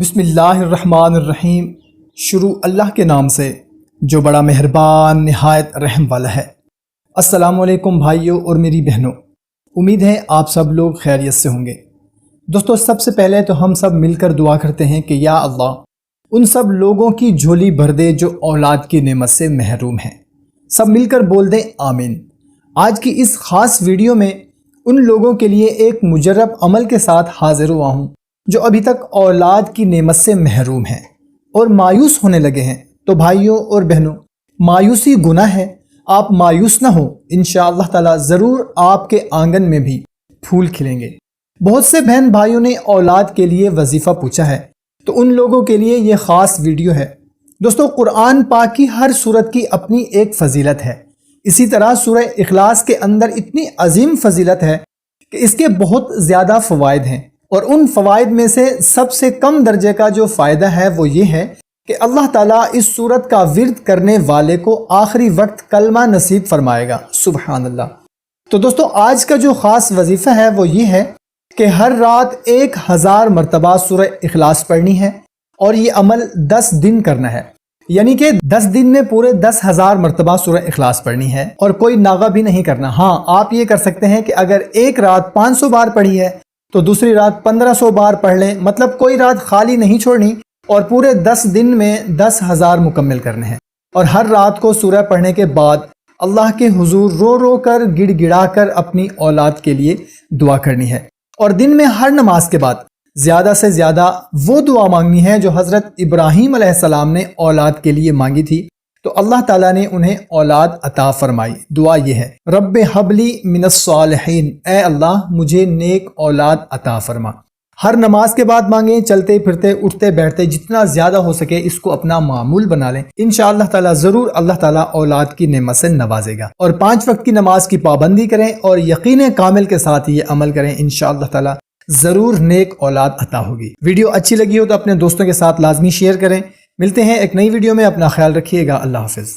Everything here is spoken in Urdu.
بسم اللہ الرحمن الرحیم۔ شروع اللہ کے نام سے جو بڑا مہربان نہایت رحم والا ہے۔ السلام علیکم بھائیوں اور میری بہنوں، امید ہے آپ سب لوگ خیریت سے ہوں گے۔ دوستو، سب سے پہلے تو ہم سب مل کر دعا کرتے ہیں کہ یا اللہ ان سب لوگوں کی جھولی بھر دے جو اولاد کی نعمت سے محروم ہیں۔ سب مل کر بول دیں آمین۔ آج کی اس خاص ویڈیو میں ان لوگوں کے لیے ایک مجرب عمل کے ساتھ حاضر ہوا ہوں جو ابھی تک اولاد کی نعمت سے محروم ہیں اور مایوس ہونے لگے ہیں۔ تو بھائیوں اور بہنوں، مایوسی گناہ ہے، آپ مایوس نہ ہو، انشاءاللہ تعالی ضرور آپ کے آنگن میں بھی پھول کھلیں گے۔ بہت سے بہن بھائیوں نے اولاد کے لیے وظیفہ پوچھا ہے، تو ان لوگوں کے لیے یہ خاص ویڈیو ہے۔ دوستو، قرآن پاک کی ہر سورت کی اپنی ایک فضیلت ہے، اسی طرح سورہ اخلاص کے اندر اتنی عظیم فضیلت ہے کہ اس کے بہت زیادہ فوائد ہیں، اور ان فوائد میں سے سب سے کم درجے کا جو فائدہ ہے وہ یہ ہے کہ اللہ تعالیٰ اس سورت کا ورد کرنے والے کو آخری وقت کلمہ نصیب فرمائے گا۔ سبحان اللہ۔ تو دوستو، آج کا جو خاص وظیفہ ہے وہ یہ ہے کہ ہر رات 1000 مرتبہ سورہ اخلاص پڑھنی ہے، اور یہ عمل 10 دن کرنا ہے، یعنی کہ 10 دن میں پورے 10,000 مرتبہ سورہ اخلاص پڑھنی ہے، اور کوئی ناغہ بھی نہیں کرنا۔ ہاں، آپ یہ کر سکتے ہیں کہ اگر ایک رات 500 بار پڑھی ہے تو دوسری رات 1500 بار پڑھ لیں، مطلب کوئی رات خالی نہیں چھوڑنی، اور پورے 10 دن میں 10,000 مکمل کرنے ہیں۔ اور ہر رات کو سورہ پڑھنے کے بعد اللہ کے حضور رو رو کر گڑ گڑا کر اپنی اولاد کے لیے دعا کرنی ہے، اور دن میں ہر نماز کے بعد زیادہ سے زیادہ وہ دعا مانگنی ہے جو حضرت ابراہیم علیہ السلام نے اولاد کے لیے مانگی تھی، تو اللہ تعالیٰ نے انہیں اولاد عطا فرمائی۔ دعا یہ ہے، رب حبلی من الصالحین، اے اللہ مجھے نیک اولاد عطا فرما۔ ہر نماز کے بعد مانگیں، چلتے پھرتے اٹھتے بیٹھتے جتنا زیادہ ہو سکے اس کو اپنا معمول بنا لیں، انشاءاللہ تعالیٰ ضرور اللہ تعالیٰ اولاد کی نعمت سے نوازے گا۔ اور 5 وقت کی نماز کی پابندی کریں اور یقین کامل کے ساتھ یہ عمل کریں، انشاءاللہ تعالیٰ ضرور نیک اولاد عطا ہوگی۔ ویڈیو اچھی لگی ہو تو اپنے دوستوں کے ساتھ لازمی شیئر کریں۔ ملتے ہیں ایک نئی ویڈیو میں، اپنا خیال رکھیے گا، اللہ حافظ۔